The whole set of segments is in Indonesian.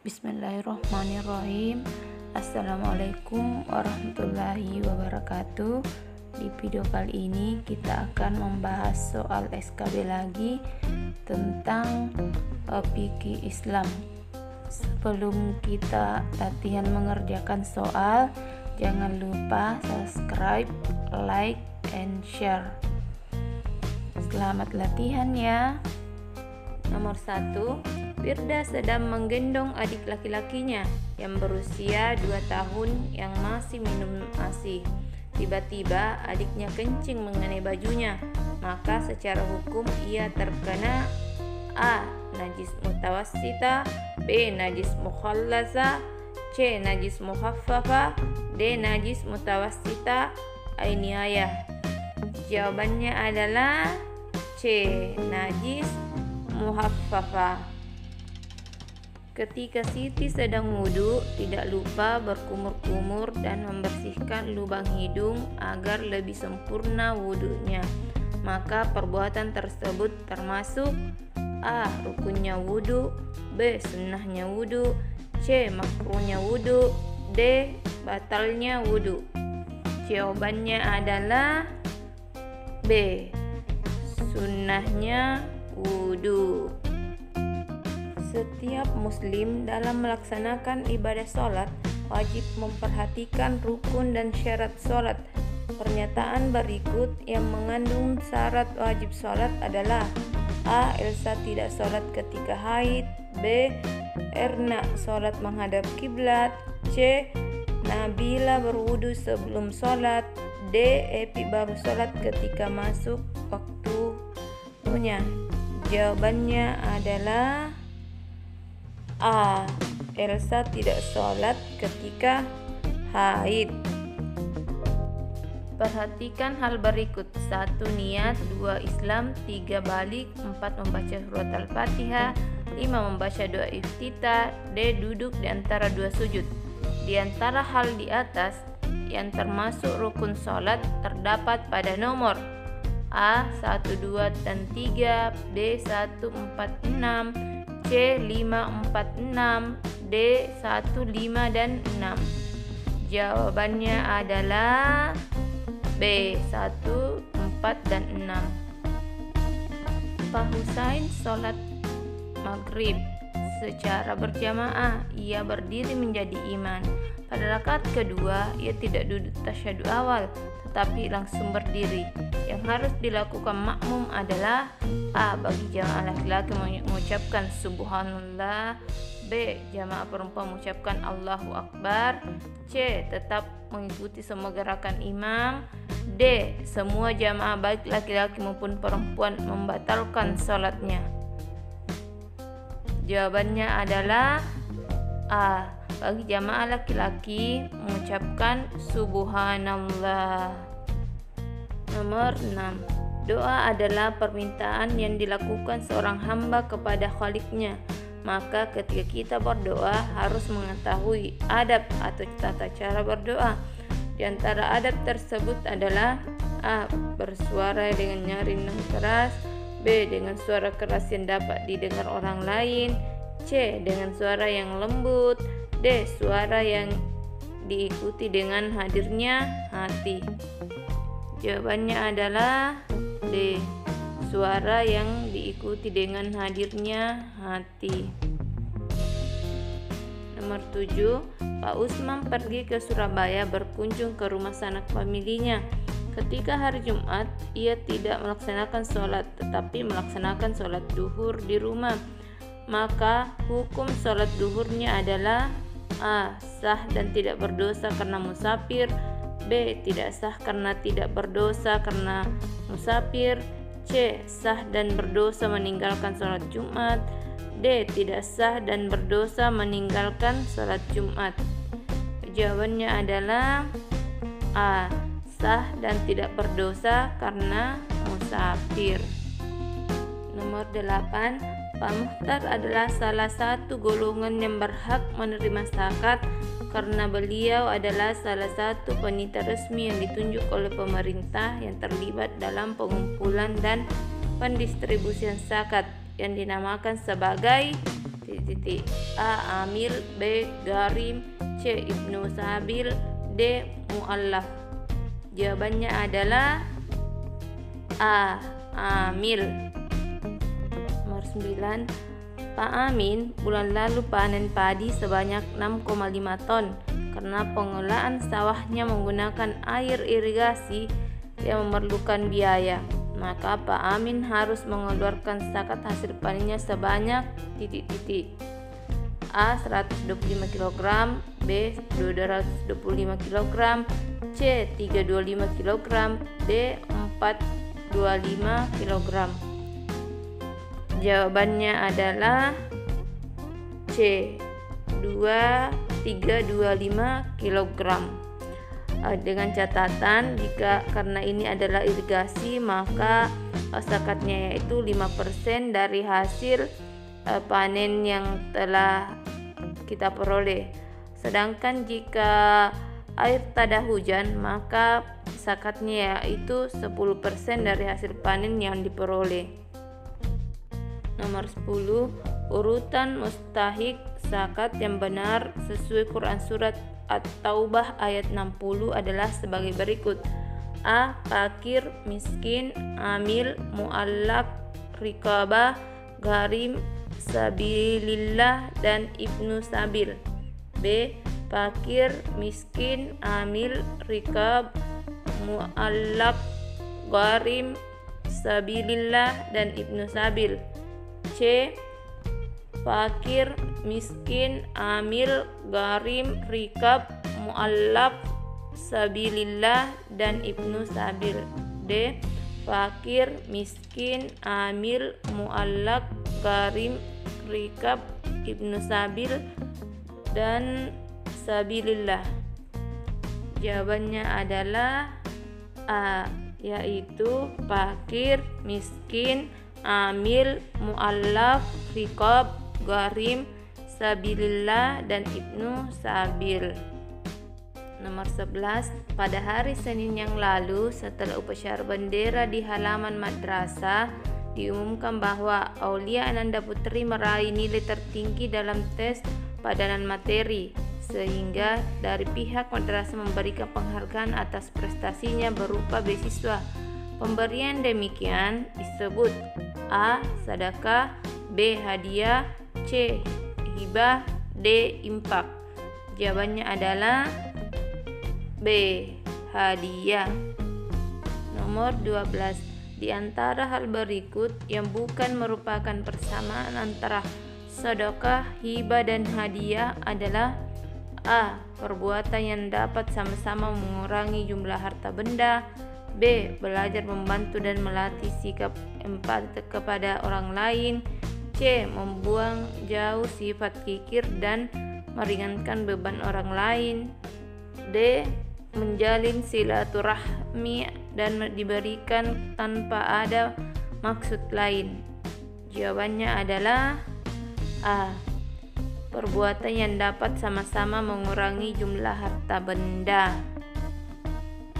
Bismillahirrahmanirrahim. Assalamualaikum warahmatullahi wabarakatuh. Di video kali ini kita akan membahas soal SKB lagi tentang fikih Islam. Sebelum kita latihan mengerjakan soal, jangan lupa subscribe, like, and share. Selamat latihan ya. Nomor 1. Firda sedang menggendong adik laki-lakinya yang berusia 2 tahun yang masih minum ASI. Tiba-tiba adiknya kencing mengenai bajunya, maka secara hukum ia terkena A. Najis mutawassita, B. Najis mukhallasa, C. Najis mukhaffafa, D. Najis mutawassita ainiyah. Jawabannya adalah C. Najis mukhaffafa. Ketika Siti sedang wudhu, tidak lupa berkumur-kumur dan membersihkan lubang hidung agar lebih sempurna wudhunya. Maka perbuatan tersebut termasuk A. Rukunnya wudhu, B. Sunnahnya wudhu, C. Makruhnya wudhu, D. Batalnya wudhu. Jawabannya adalah B. Sunnahnya wudhu. Setiap muslim dalam melaksanakan ibadah sholat wajib memperhatikan rukun dan syarat sholat. Pernyataan berikut yang mengandung syarat wajib sholat adalah A. Elsa tidak sholat ketika haid, B. Erna sholat menghadap kiblat, C. Nabila berwudu sebelum sholat, D. Epi baru sholat ketika masuk waktunya. Jawabannya adalah A. Elsa tidak sholat ketika haid. Perhatikan hal berikut. 1. Niat, 2. Islam, 3. Balik, 4. Membaca surat Al-Fatihah, 5. Membaca doa iftitah, D. Duduk di antara dua sujud. Di antara hal di atas yang termasuk rukun sholat terdapat pada nomor A. 1, 2, dan 3, B. 1, 4, 6, C. 5, 4, 6, D. 1, 5, dan 6. Jawabannya adalah B. 1, 4, dan 6. Pak Husain sholat maghrib secara berjamaah. Ia berdiri menjadi imam. Pada rakaat kedua, ia tidak duduk tasyahud awal, tetapi langsung berdiri. Yang harus dilakukan makmum adalah A. Bagi jamaah laki-laki mengucapkan subhanallah, B. Jamaah perempuan mengucapkan Allahu Akbar, C. Tetap mengikuti semua gerakan imam, D. Semua jamaah baik laki-laki maupun perempuan membatalkan sholatnya. Jawabannya adalah A. Bagi jamaah laki-laki mengucapkan subhanallah. Nomor 6. Doa adalah permintaan yang dilakukan seorang hamba kepada Khaliknya. Maka ketika kita berdoa harus mengetahui adab atau tata cara berdoa. Di antara adab tersebut adalah A. Bersuara dengan nyaring dan keras, B. Dengan suara keras yang dapat didengar orang lain, C. Dengan suara yang lembut, D. Suara yang diikuti dengan hadirnya hati. Jawabannya adalah D. Suara yang diikuti dengan hadirnya hati. Nomor 7. Pak Usman pergi ke Surabaya berkunjung ke rumah sanak familinya. Ketika hari Jumat, ia tidak melaksanakan sholat, tetapi melaksanakan sholat duhur di rumah. Maka hukum sholat duhurnya adalah A. Sah dan tidak berdosa karena musafir, B. Tidak sah karena tidak berdosa karena musafir, C. Sah dan berdosa meninggalkan sholat Jumat, D. Tidak sah dan berdosa meninggalkan sholat Jumat. Jawabannya adalah A. Sah dan tidak berdosa karena musafir. Nomor 8. Pak Muhtar adalah salah satu golongan yang berhak menerima zakat karena beliau adalah salah satu panitia resmi yang ditunjuk oleh pemerintah yang terlibat dalam pengumpulan dan pendistribusian zakat yang dinamakan sebagai A. Amil, B. Gharim, C. Ibnu Sabil, D. Mu'allaf. Jawabannya adalah A. Amil. Nomor 9. Pak Amin bulan lalu panen padi sebanyak 6,5 ton karena pengolahan sawahnya menggunakan air irigasi yang memerlukan biaya. Maka Pak Amin harus mengeluarkan zakat hasil panennya sebanyak A. 125 kg, B. 225 kg, C. 325 kg, D. 425 kg. Jawabannya adalah C. 325 kg. Dengan catatan karena ini adalah irigasi, maka zakatnya yaitu 5% dari hasil panen yang telah kita peroleh. Sedangkan jika air tada hujan, maka zakatnya yaitu 10% dari hasil panen yang diperoleh. Nomor 10. Urutan mustahik zakat yang benar sesuai Quran Surat At-Taubah ayat 60 adalah sebagai berikut. A. Fakir, miskin, amil, mu'allaf, riqabah, gharim, sabilillah, dan ibnu sabil. B. Fakir, miskin, amil, riqab, mu'allaf, gharim, sabilillah, dan ibnu sabil. C. Fakir, miskin, amil, gharim, rikab, mu'allaf, sabilillah, dan ibnu sabil. D. Fakir, miskin, amil, mu'allaf, gharim, rikab, ibnu sabil, dan sabilillah. Jawabannya adalah A, yaitu fakir, miskin, amil, mu'allaf, riqab, gharim, sabilillah, dan ibnu sabil. Nomor 11. Pada hari Senin yang lalu, setelah upacara bendera di halaman madrasah, diumumkan bahwa Aulia Ananda Putri meraih nilai tertinggi dalam tes padanan materi, sehingga dari pihak madrasah memberikan penghargaan atas prestasinya berupa beasiswa. Pemberian demikian disebut A. Sedekah, B. Hadiah, C. Hibah, D. Infak. Jawabannya adalah B. Hadiah. Nomor 12. Di antara hal berikut yang bukan merupakan persamaan antara sedekah, hibah, dan hadiah adalah A. Perbuatan yang dapat sama-sama mengurangi jumlah harta benda, B. Belajar membantu dan melatih sikap empati kepada orang lain, C. Membuang jauh sifat kikir dan meringankan beban orang lain, D. Menjalin silaturahmi dan diberikan tanpa ada maksud lain. Jawabannya adalah A. Perbuatan yang dapat sama-sama mengurangi jumlah harta benda.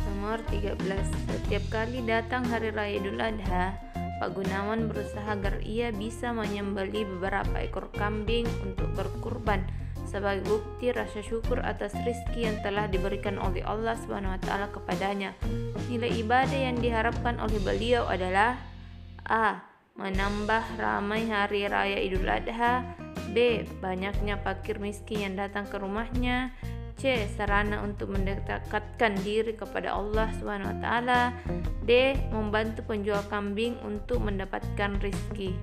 Nomor 13. Setiap kali datang hari raya Idul Adha, Pak Gunawan berusaha agar ia bisa menyembelih beberapa ekor kambing untuk berkurban sebagai bukti rasa syukur atas rizki yang telah diberikan oleh Allah SWT kepadanya. Nilai ibadah yang diharapkan oleh beliau adalah A. Menambah ramai hari raya Idul Adha, B. Banyaknya fakir miskin yang datang ke rumahnya, C. Sarana untuk mendekatkan diri kepada Allah SWT, D. Membantu penjual kambing untuk mendapatkan rizki.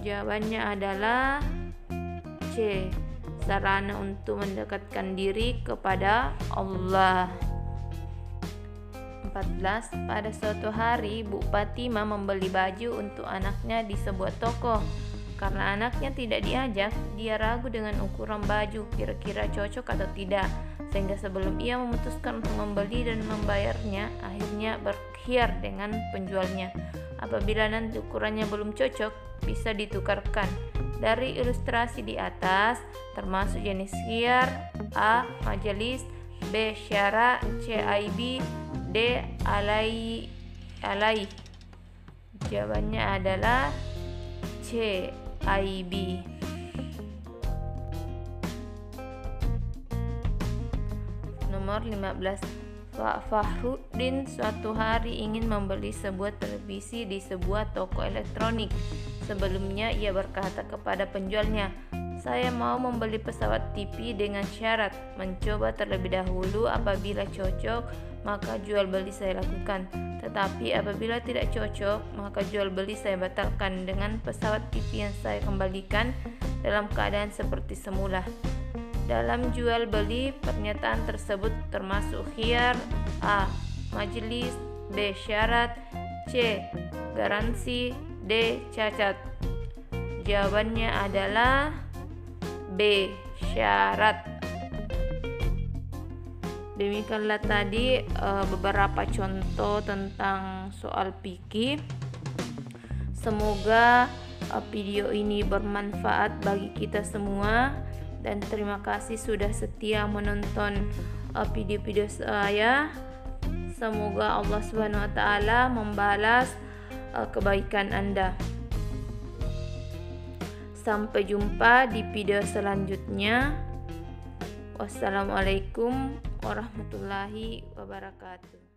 Jawabannya adalah C. Sarana untuk mendekatkan diri kepada Allah. 14. Pada suatu hari, Bu Fatimah membeli baju untuk anaknya di sebuah toko. Karena anaknya tidak diajak, dia ragu dengan ukuran baju kira-kira cocok atau tidak, sehingga sebelum ia memutuskan untuk membeli dan membayarnya, akhirnya berkhiyar dengan penjualnya. Apabila nanti ukurannya belum cocok, bisa ditukarkan. Dari ilustrasi di atas, termasuk jenis khiyar: A. Majelis, B. Syara, C. Aibi, D. Alai. Jawabannya adalah C. IB. nomor 15. Fahruddin suatu hari ingin membeli sebuah televisi di sebuah toko elektronik. Sebelumnya ia berkata kepada penjualnya, "Saya mau membeli pesawat TV dengan syarat mencoba terlebih dahulu, apabila cocok maka jual beli saya lakukan. Tetapi apabila tidak cocok maka jual beli saya batalkan dengan pesawat TV yang saya kembalikan dalam keadaan seperti semula." Dalam jual beli, pernyataan tersebut termasuk khiyar: A. Majelis, B. Syarat, C. Garansi, D. Cacat. Jawabannya adalah B. Syarat. Demikianlah tadi beberapa contoh tentang soal fikih. Semoga video ini bermanfaat bagi kita semua, dan terima kasih sudah setia menonton video-video saya. Semoga Allah Subhanahu wa taala membalas kebaikan Anda. Sampai jumpa di video selanjutnya. Wassalamualaikum warahmatullahi wabarakatuh.